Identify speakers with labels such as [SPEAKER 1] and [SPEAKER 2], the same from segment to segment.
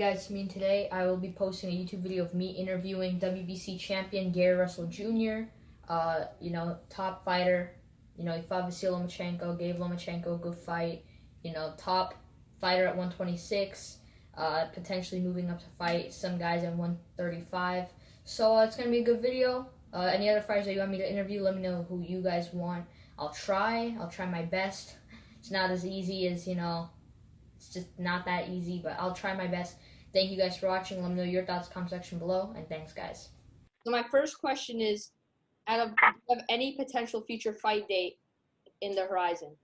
[SPEAKER 1] guys, it's me, and today I will be posting a YouTube video of me interviewing WBC champion Gary Russell Jr. Top fighter. He fought Vasil Lomachenko, gave Lomachenko a good fight. Top fighter at 126. Potentially moving up to fight some guys at 135. So it's gonna be a good video. Any other fighters that you want me to interview, let me know who you guys want. I'll try my best. It's not as easy as, it's just not that easy, but I'll try my best. Thank you guys for watching. Let me know your thoughts in the comment section below, and thanks, guys. So my first question is, do you have any potential future fight date in the horizon?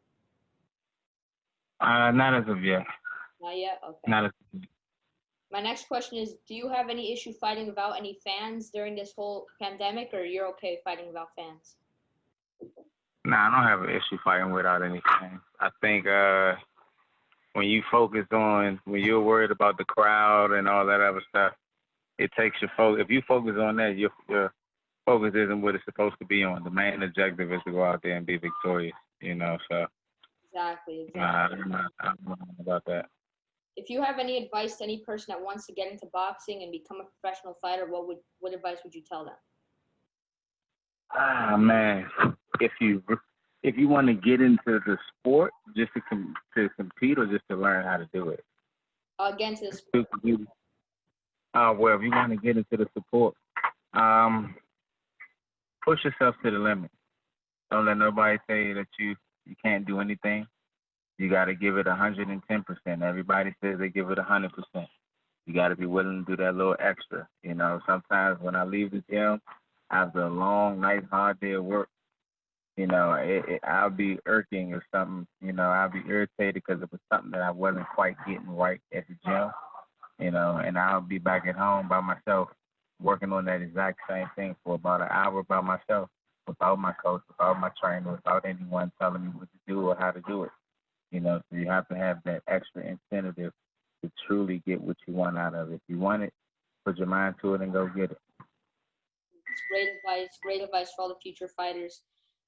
[SPEAKER 2] Not as of yet.
[SPEAKER 1] Not yet? Okay.
[SPEAKER 2] Not as of yet.
[SPEAKER 1] My next question is, do you have any issue fighting without any fans during this whole pandemic, or you're okay fighting without fans?
[SPEAKER 2] Nah, I don't have an issue fighting without any fans. I think when you're worried about the crowd and all that other stuff, it takes your focus. If you focus on that, your focus isn't what it's supposed to be on. The main objective is to go out there and be victorious, so.
[SPEAKER 1] Exactly.
[SPEAKER 2] Nah, I don't know about that.
[SPEAKER 1] If you have any advice to any person that wants to get into boxing and become a professional fighter, what advice would you tell them?
[SPEAKER 2] Man, if you want to get into the sport just to compete or just to learn how to do it?
[SPEAKER 1] Get into the sport.
[SPEAKER 2] Well, if you want to get into the sport, push yourself to the limit. Don't let nobody say that you can't do anything. You got to give it 110%. Everybody says they give it 100%. You got to be willing to do that little extra. Sometimes when I leave the gym after a long, nice, hard day of work, I'll be irking or something. I'll be irritated because it was something that I wasn't quite getting right at the gym. And I'll be back at home by myself working on that exact same thing for about an hour by myself, without my coach, without my trainer, without anyone telling me what to do or how to do it. So you have to have that extra incentive to truly get what you want out of it. If you want it, put your mind to it and go get it.
[SPEAKER 1] It's great advice for all the future fighters.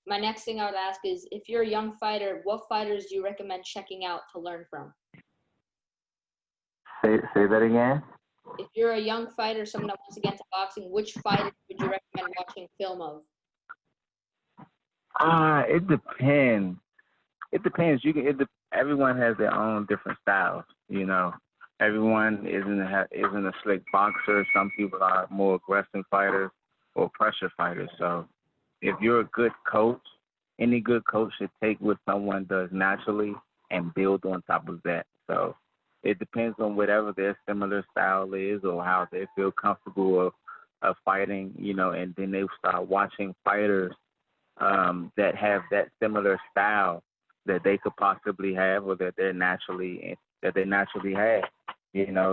[SPEAKER 1] My next thing I would ask is, if you're a young fighter, what fighters do you recommend checking out to learn from?
[SPEAKER 2] Say that again?
[SPEAKER 1] If you're a young fighter, someone that wants to get into boxing, which fighters would you recommend watching film of?
[SPEAKER 2] It depends. It depends. Everyone has their own different styles. Everyone isn't a slick boxer. Some people are more aggressive fighters or pressure fighters. So if you're a good coach, any good coach should take what someone does naturally and build on top of that. So it depends on whatever their similar style is or how they feel comfortable of fighting, and then they start watching fighters that have that similar style that they could possibly have or that they naturally have.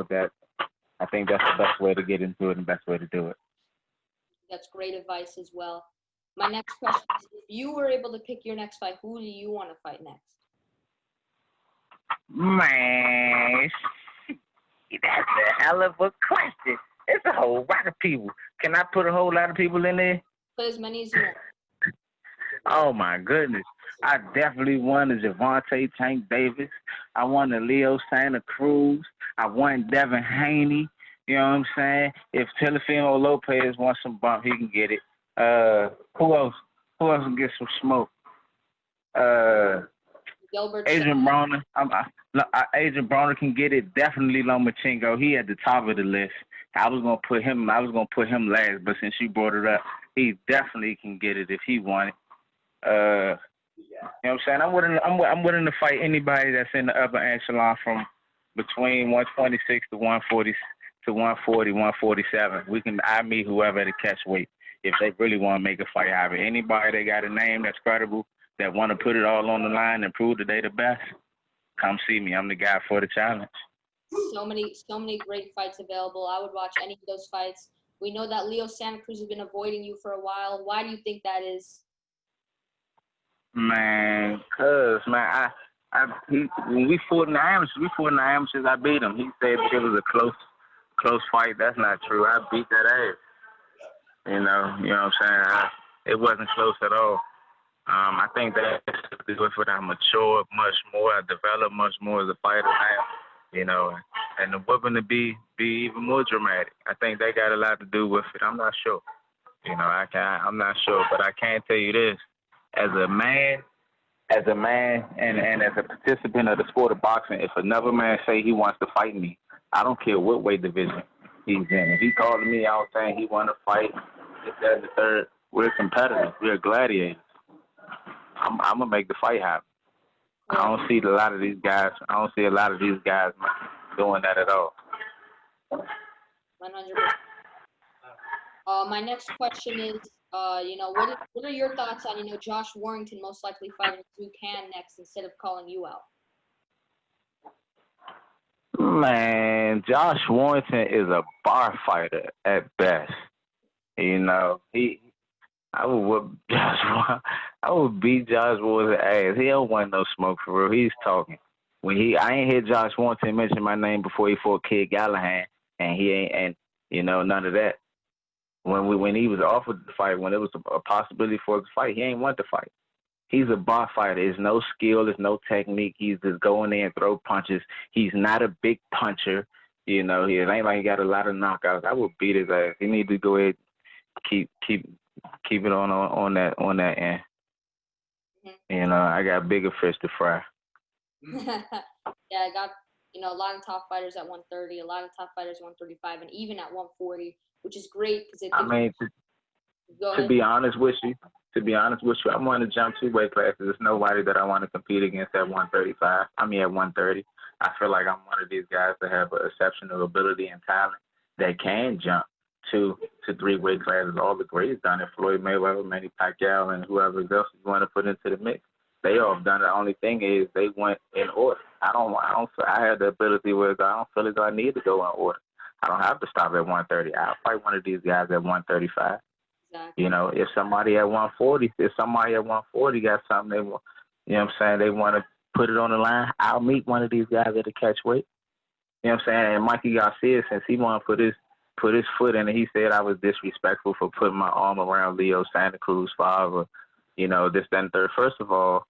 [SPEAKER 2] That I think that's the best way to get into it and the best way to do it.
[SPEAKER 1] That's great advice as well. My next question is, if you were able to pick your next fight, who do you want to fight next?
[SPEAKER 2] Man, that's a hell of a question. It's a whole lot of people. Can I put a whole lot of people in there?
[SPEAKER 1] Put as many as you want.
[SPEAKER 2] Oh, my goodness. I definitely won a Javante Tank Davis. I won a Leo Santa Cruz. I won Devin Haney. You know what I'm saying? If Telefimo Lopez wants some bump, he can get it. Who else? Who else can get some smoke? Adrian Broner. Adrian Broner can get it. Definitely Lomachenko. He at the top of the list. I was gonna put him last, but since you brought it up, he definitely can get it if he want it. You know what I'm saying? I'm willing to fight anybody that's in the upper echelon from between 126 to 140 to 140, 147. I meet whoever to catch weight if they really want to make a fight out of it. Anybody that got a name that's credible, that want to put it all on the line and prove that they the best, come see me. I'm the guy for the challenge.
[SPEAKER 1] So many great fights available. I would watch any of those fights. We know that Leo Santa Cruz has been avoiding you for a while. Why do you think that is?
[SPEAKER 2] Man, when we fought in the amateurs, I beat him. He said it was a close fight. That's not true. I beat that ass. You know what I'm saying? It wasn't close at all. I think that has to do with it. I matured much more. I developed much more as a fighter now. you know, and the whooping to be even more dramatic. I think that got a lot to do with it. I'm not sure. I'm not sure, but I can tell you this: as a man, and as a participant of the sport of boxing, if another man say he wants to fight me, I don't care what weight division he's in. If he calling me out saying he want to fight, this, that, and the third, we're competitors. We're gladiators. I'm gonna make the fight happen. I
[SPEAKER 1] Yeah.
[SPEAKER 2] don't see a lot of these guys. I don't see a lot of these guys doing that at all.
[SPEAKER 1] 100%. My next question is, what are your thoughts on, Josh Warrington most likely fighting Duke Han next instead of calling you out?
[SPEAKER 2] Man, Josh Warrington is a bar fighter at best. You know, I would whoop I would beat Josh Warrington's ass. He don't want no smoke for real. He's talking. I ain't hear Josh Warrington mention my name before he fought Kid Gallahan, and he ain't, and none of that. When he was offered the fight, when it was a possibility for the fight, he ain't want to fight. He's a bar fighter. There's no skill. There's no technique. He's just going there and throw punches. He's not a big puncher. He ain't like he got a lot of knockouts. I would beat his ass. He need to go ahead keep it on that end. I got bigger fish to fry.
[SPEAKER 1] Yeah, I got a lot of top fighters at 130, a lot of top fighters 135, and even at 140, which is great because
[SPEAKER 2] to be honest with you, I want to jump 2 weight classes. There's nobody that I want to compete against at 135. I mean, at 130. I feel like I'm one of these guys that have an exceptional ability and talent that can jump 2 to 3 weight classes. All the greats done it. Floyd Mayweather, Manny Pacquiao, and whoever else you want to put into the mix. They all have done it. The only thing is they went in order. I had the ability where I don't feel as though I need to go in order. I don't have to stop at 130. I'll fight one of these guys at 135.
[SPEAKER 1] Exactly.
[SPEAKER 2] If somebody at 140 got something they want, they want to put it on the line, I'll meet one of these guys at the catch weight. And Mikey Garcia, since he wanted to put his foot in it, he said I was disrespectful for putting my arm around Leo Santa Cruz father, this, that, and third. First of all,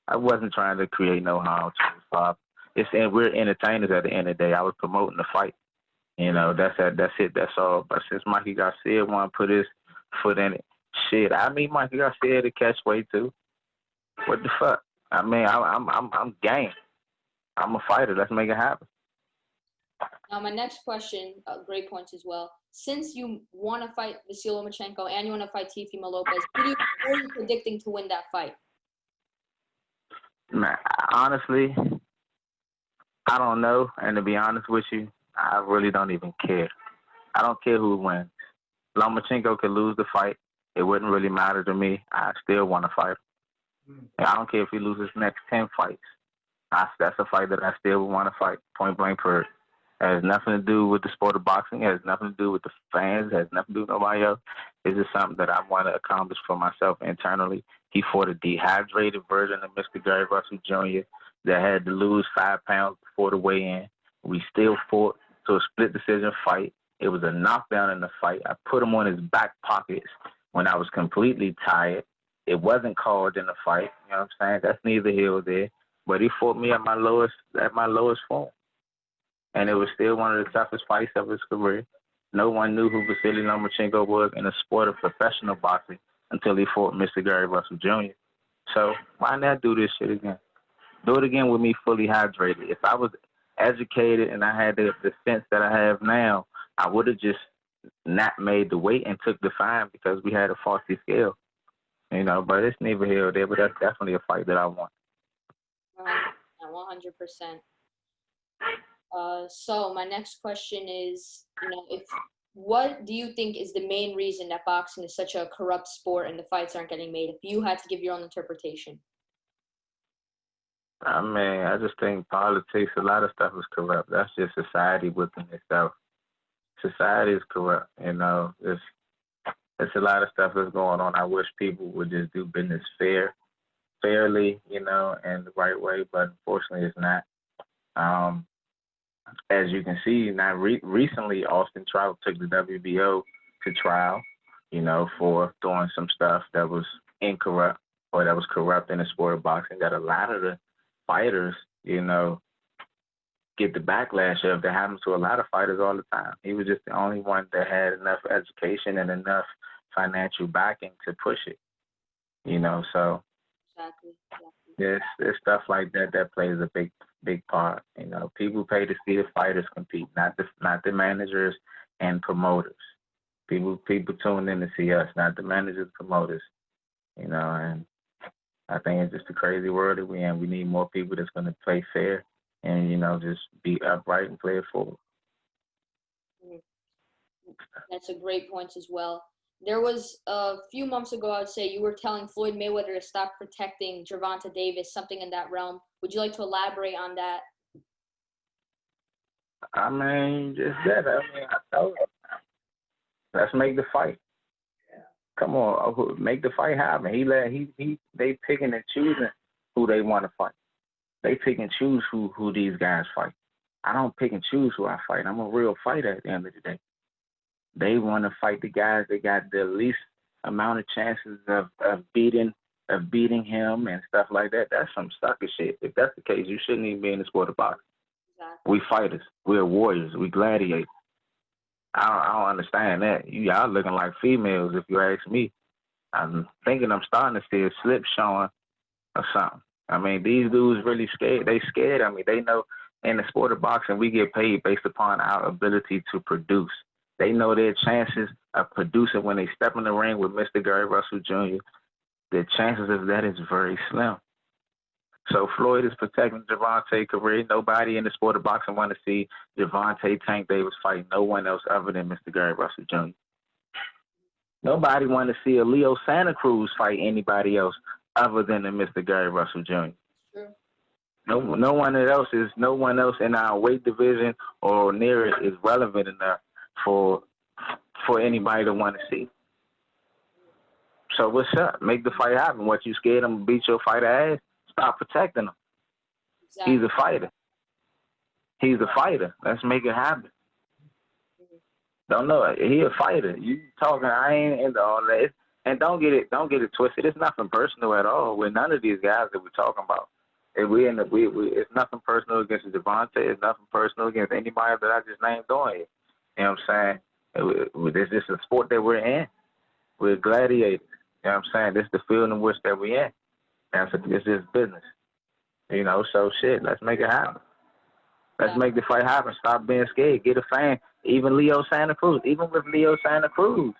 [SPEAKER 2] I wasn't trying to create no harm to his father. We're entertainers at the end of the day. I was promoting the fight. That's it. That's all. But since Mikey Garcia wanted to put his foot in it, shit, I meet Mikey Garcia to catch weight too. What the fuck? I mean, I'm game. I'm a fighter. Let's make it happen.
[SPEAKER 1] Now, my next question, great points as well. Since you want to fight Vasyl Lomachenko and you want to fight Teofimo Lopez, who are you predicting to win that fight?
[SPEAKER 2] Man, honestly, I don't know. And to be honest with you, I really don't even care. I don't care who wins. Lomachenko could lose the fight. It wouldn't really matter to me. I still want to fight. I don't care if he loses his next 10 fights. That's a fight that I still would want to fight, point blank period. It has nothing to do with the sport of boxing. It has nothing to do with the fans. It has nothing to do with nobody else. It's just something that I want to accomplish for myself internally. He fought a dehydrated version of Mr. Gary Russell Jr. that had to lose 5 pounds before the weigh-in. We still fought to a split decision fight. It was a knockdown in the fight. I put him on his back pockets when I was completely tired. It wasn't called in the fight. You know what I'm saying? That's neither here nor there. But he fought me at my lowest form. And it was still one of the toughest fights of his career. No one knew who Vasily Lomachenko was in the sport of professional boxing until he fought Mr. Gary Russell Jr. So why not do this shit again? Do it again with me fully hydrated. If I was educated and I had the sense that I have now, I would have just not made the weight and took the fine because we had a faulty scale. But it's neither here or there, but that's definitely a fight that I want.
[SPEAKER 1] 100%. So my next question is, what do you think is the main reason that boxing is such a corrupt sport and the fights aren't getting made? If you had to give your own interpretation.
[SPEAKER 2] I mean, I just think politics, a lot of stuff is corrupt. That's just society within itself. Society is corrupt, There's a lot of stuff that's going on. I wish people would just do business fairly, and the right way, but unfortunately it's not. As you can see, now recently Austin Trout took the WBO to trial, for doing some stuff that was incorrupt or that was corrupt in the sport of boxing. That a lot of the fighters, get the backlash of that happens to a lot of fighters all the time. He was just the only one that had enough education and enough financial backing to push it. So
[SPEAKER 1] Exactly.
[SPEAKER 2] there's stuff like that that plays a big part. People pay to see the fighters compete, not the managers and promoters. People tune in to see us, not the managers, promoters. And I think it's just a crazy world that we're in. We need more people that's going to play fair and just be upright and play it forward.
[SPEAKER 1] That's a great point as well. There was a few months ago, I would say, you were telling Floyd Mayweather to stop protecting Gervonta Davis, something in that realm. Would you like to elaborate on that?
[SPEAKER 2] I mean, just that. I told him, let's make the fight. Come on, make the fight happen. They picking and choosing who they want to fight. They pick and choose who these guys fight. I don't pick and choose who I fight. I'm a real fighter at the end of the day. They want to fight the guys that got the least amount of chances of beating him and stuff like that. That's some sucker shit. If that's the case, you shouldn't even be in the sport of boxing.
[SPEAKER 1] Exactly.
[SPEAKER 2] We fighters. We're warriors. We gladiators. I don't understand that. Y'all looking like females, if you ask me. I'm thinking I'm starting to see a slip showing or something. I mean, these dudes really scared. They scared. I mean, they know in the sport of boxing, we get paid based upon our ability to produce. They know their chances of producing when they step in the ring with Mr. Gary Russell Jr. The chances of that is very slim. So Floyd is protecting Gervonta's career. Nobody in the sport of boxing want to see Gervonta Tank Davis fight no one else other than Mr. Gary Russell Jr. Nobody want to see a Leo Santa Cruz fight anybody else other than Mr. Gary Russell Jr.
[SPEAKER 1] Sure.
[SPEAKER 2] No one else in our weight division or near it is relevant enough for anybody to want to see. So what's up? Make the fight happen. What, you scared him to beat your fighter ass? Stop protecting him.
[SPEAKER 1] Exactly.
[SPEAKER 2] He's a fighter. He's a fighter. Let's make it happen. Don't know it. He a fighter. You talking? I ain't into all that. And don't get it twisted. It's nothing personal at all with none of these guys that we're talking about. If it's nothing personal against Gervonta. It's nothing personal against anybody that I just named on here. You know what I'm saying? It's just a sport that we're in. We're gladiators. You know what I'm saying? This is the field in which that we're in. It's just business. So shit, let's make it happen. Let's make the fight happen. Stop being scared. Get a fan. Even Leo Santa Cruz. Even with Leo Santa Cruz.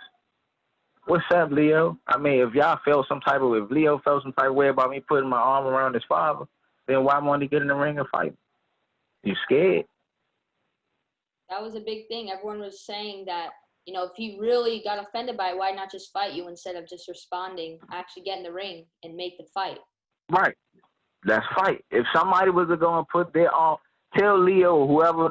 [SPEAKER 2] What's up, Leo? I mean, if Leo felt some type of way about me putting my arm around his father, then why won't he get in the ring and fight? You scared?
[SPEAKER 1] That was a big thing. Everyone was saying that, if he really got offended by it, why not just fight you instead of just responding, actually get in the ring and make the fight?
[SPEAKER 2] Right. Let's fight. If somebody was to go and put their arm, tell Leo, whoever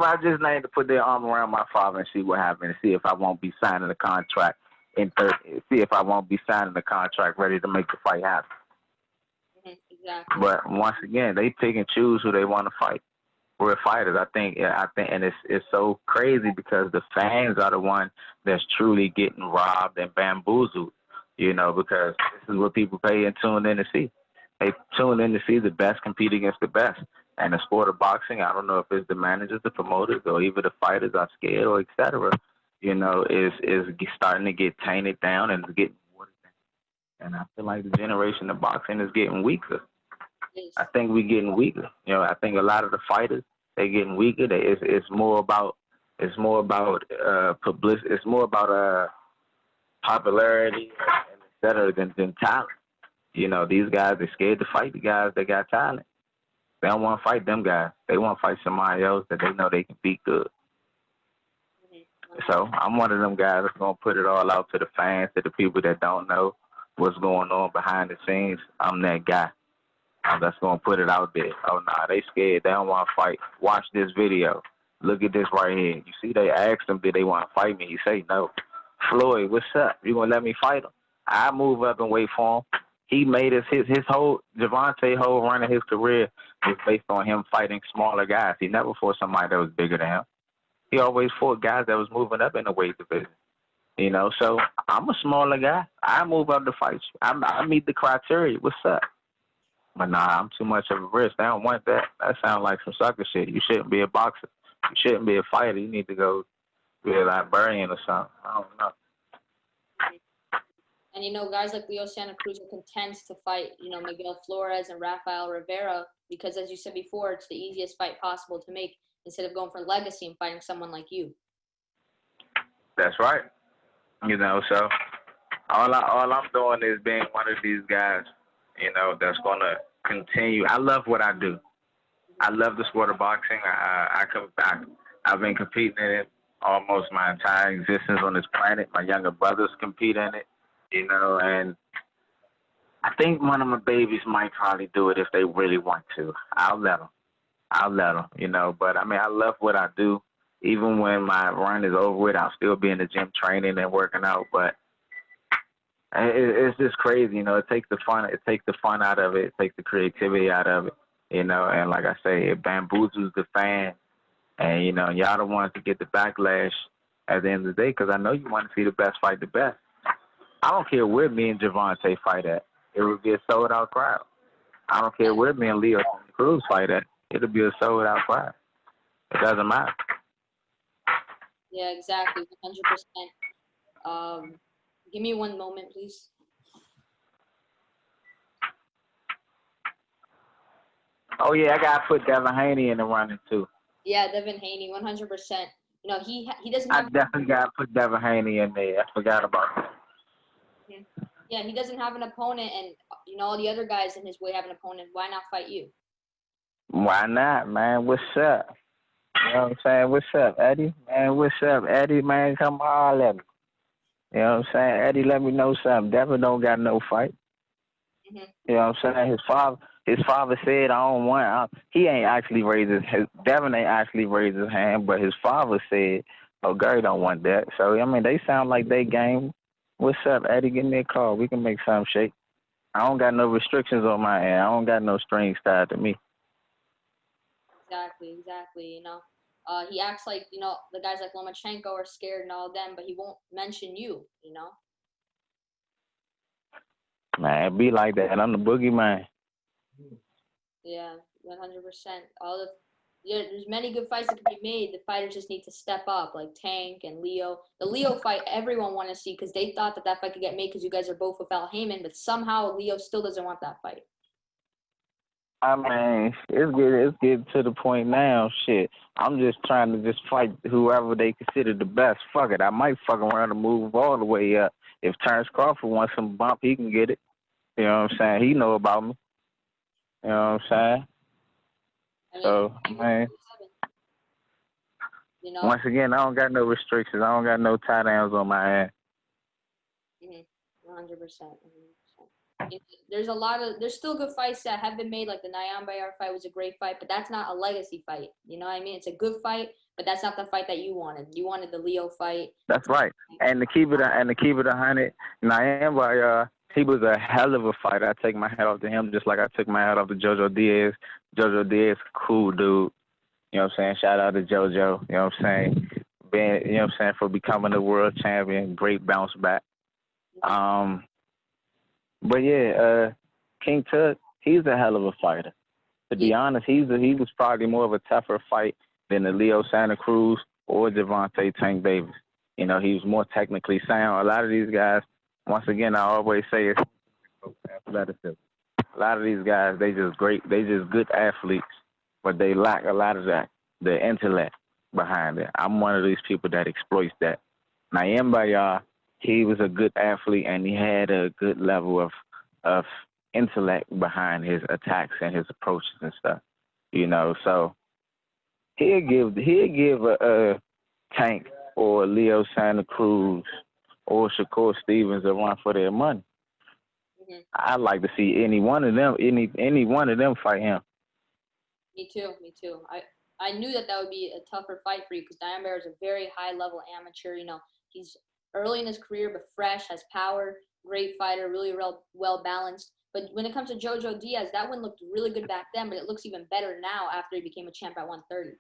[SPEAKER 2] I just named, to put their arm around my father and see what happens, and see if I won't be signing the contract see if I won't be signing the contract ready to make the fight happen.
[SPEAKER 1] Exactly.
[SPEAKER 2] But once again, they pick and choose who they want to fight. We're fighters. I think, and it's so crazy because the fans are the one that's truly getting robbed and bamboozled. Because this is what people pay and tune in to see. They tune in to see the best compete against the best. And the sport of boxing, I don't know if it's the managers, the promoters, or even the fighters are scared or et cetera, is starting to get tainted down and it's getting watered down. And I feel like the generation of boxing is getting weaker. I think we're getting weaker. I think a lot of the fighters, they're getting weaker. It's more about publicity. It's more about popularity and et cetera than talent. These guys are scared to fight the guys that got talent. They don't want to fight them guys. They want to fight somebody else that they know they can beat good. So I'm one of them guys that's going to put it all out to the fans, to the people that don't know what's going on behind the scenes. I'm that guy. I'm just going to put it out there. Oh, nah, they scared. They don't want to fight. Watch this video. Look at this right here. You see, they asked him, did they want to fight me? He say no. Floyd, what's up? You going to let me fight him? I move up and wait for him. He made his whole, Gervonta's whole run of his career was based on him fighting smaller guys. He never fought somebody that was bigger than him. He always fought guys that was moving up in the weight division. So I'm a smaller guy. I move up to fight you. I meet the criteria. What's up? But nah, I'm too much of a risk. They don't want that. That sounds like some sucker shit. You shouldn't be a boxer. You shouldn't be a fighter. You need to go be a librarian or something. I don't know.
[SPEAKER 1] And, guys like Leo Santa Cruz are content to fight, Miguel Flores and Rafael Rivera because, as you said before, it's the easiest fight possible to make instead of going for legacy and fighting someone like you.
[SPEAKER 2] That's right. So all I'm doing is being one of these guys, that's going to continue. I love what I do. I love the sport of boxing. I've been competing in it almost my entire existence on this planet. My younger brothers compete in it, and I think one of my babies might probably do it if they really want to. I'll let them, but I mean, I love what I do. Even when my run is over with, I'll still be in the gym training and working out, but it's just crazy, it takes the fun out of it. It takes the creativity out of it, and like I say, it bamboozles the fan. And, y'all the ones to get the backlash at the end of the day because I know you want to see the best fight the best. I don't care where me and Javante fight at. It would be a sold-out crowd. I don't care where me and Leo Cruz fight at. It'll be a sold-out crowd. It doesn't matter.
[SPEAKER 1] Yeah, exactly, 100%. Give me one moment, please.
[SPEAKER 2] Oh, yeah, I got to put Devin Haney in the running, too.
[SPEAKER 1] Yeah, Devin Haney, 100%. He doesn't have...
[SPEAKER 2] I definitely got to put Devin Haney in there. I forgot about that.
[SPEAKER 1] Yeah, he doesn't have an opponent, and, all the other guys in his way have an opponent. Why not fight you?
[SPEAKER 2] Why not, man? What's up? You know what I'm saying? What's up, Eddie? Man, what's up, Eddie? Man, come on, let me. You know what I'm saying? Eddie, let me know something. Devin don't got no fight. You know what I'm saying? His father said, I don't want. He ain't actually raised Devin ain't actually raised his hand, but his father said, oh, Gary don't want that. So, I mean, they sound like they game. What's up, Eddie? Give me a call. We can make something shake. I don't got no restrictions on my end. I don't got no strings tied to me.
[SPEAKER 1] Exactly. He acts like, the guys like Lomachenko are scared and all of them, but he won't mention you,
[SPEAKER 2] Man, it be like that. I'm the boogeyman.
[SPEAKER 1] Yeah, 100%. There's many good fights that can be made. The fighters just need to step up, like Tank and Leo. The Leo fight, everyone want to see because they thought that fight could get made because you guys are both with Al Heyman, but somehow Leo still doesn't want that fight.
[SPEAKER 2] I mean, it's getting to the point now. Shit, I'm just trying to just fight whoever they consider the best. Fuck it, I might fuck around and move all the way up. If Terrence Crawford wants some bump, he can get it. You know what I'm saying? He know about me. You know what I'm saying? So, man, once again, I don't got no restrictions. I don't got no tie downs on my hand.
[SPEAKER 1] 100%. There's still good fights that have been made, like the Nayan Bayar fight was a great fight, but that's not a legacy fight. You know what I mean? It's a good fight, but that's not the fight that you wanted. You wanted the Leo fight.
[SPEAKER 2] That's right. And to keep it 100, Nayan Bayar, he was a hell of a fighter. I take my hat off to him just like I took my hat off to JoJo Diaz. JoJo Diaz, cool dude. You know what I'm saying? Shout out to JoJo. You know what I'm saying? For becoming a world champion. Great bounce back. But yeah, King Tut, he's a hell of a fighter. To be honest, he was probably more of a tougher fight than the Leo Santa Cruz or Javante Tank Davis. He was more technically sound. A lot of these guys, once again, I always say it's athleticism. A lot of these guys, they just good athletes, but they lack a lot of that, the intellect behind it. I'm one of these people that exploits that. Nayan Bayar, he was a good athlete and he had a good level of intellect behind his attacks and his approaches and stuff. So he'll give a Tank or Leo Santa Cruz or Shakur Stevens a run for their money. I'd like to see any one of them fight him.
[SPEAKER 1] Me too. I knew that would be a tougher fight for you because Nayan Bayar is a very high level amateur. He's early in his career, but fresh, has power, great fighter, really well balanced. But when it comes to JoJo Diaz, that one looked really good back then, but it looks even better now after he became a champ at 130.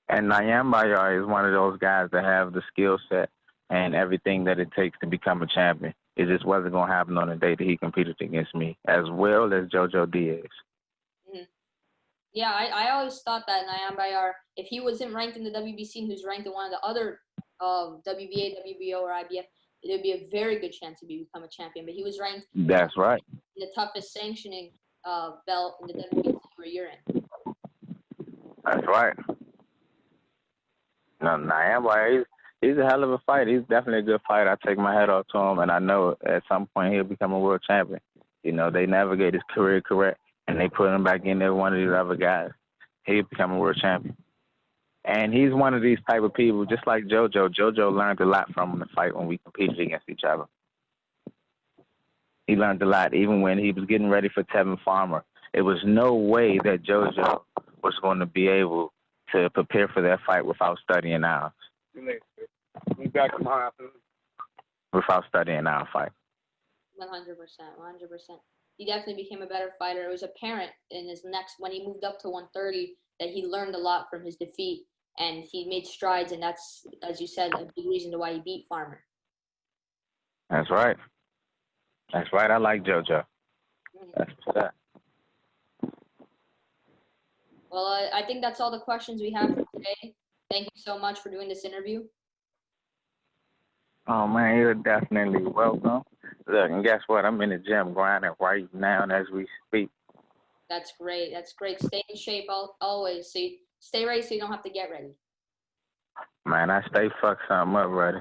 [SPEAKER 2] And Nayan Bayar is one of those guys that have the skill set and everything that it takes to become a champion. It just wasn't going to happen on the day that he competed against me, as well as JoJo Diaz.
[SPEAKER 1] Mm-hmm. Yeah, I always thought that Nayam Bayar, if he wasn't ranked in the WBC and he was ranked in one of the other WBA, WBO, or IBF, it would be a very good chance to become a champion. But he was ranked
[SPEAKER 2] That's right.
[SPEAKER 1] in the toughest sanctioning belt in the WBC where you're in.
[SPEAKER 2] That's right. No, Nayam Bayar, he's a hell of a fighter. He's definitely a good fighter. I take my hat off to him, and I know at some point he'll become a world champion. You know, they navigate his career correct, and they put him back in there with one of these other guys. He'll become a world champion. And he's one of these type of people, just like JoJo. JoJo learned a lot from him in the fight when we competed against each other. He learned a lot, even when he was getting ready for Tevin Farmer. It was no way that JoJo was going to be able to prepare for that fight without studying ours.
[SPEAKER 3] We back tomorrow afternoon.
[SPEAKER 2] Without studying our fight.
[SPEAKER 1] 100%. He definitely became a better fighter. It was apparent in his when he moved up to 130, that he learned a lot from his defeat, and he made strides, and that's, as you said, a big reason to why he beat Farmer.
[SPEAKER 2] That's right. That's right. I like JoJo. That's what's up.
[SPEAKER 1] Well, I think that's all the questions we have for today. Thank you so much for doing this interview.
[SPEAKER 2] Oh, man, you're definitely welcome. Look, and guess what? I'm in the gym grinding right now as we speak.
[SPEAKER 1] That's great. Stay in shape always. So stay ready so you don't have to get ready.
[SPEAKER 2] Man, I stay fuck something up ready.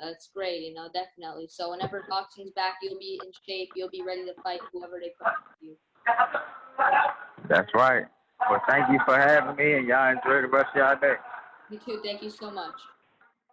[SPEAKER 1] That's great, definitely. So whenever boxing's back, you'll be in shape. You'll be ready to fight whoever they put with you.
[SPEAKER 2] That's right. Well, thank you for having me, and y'all enjoy the rest of y'all day.
[SPEAKER 1] You too. Thank you so much.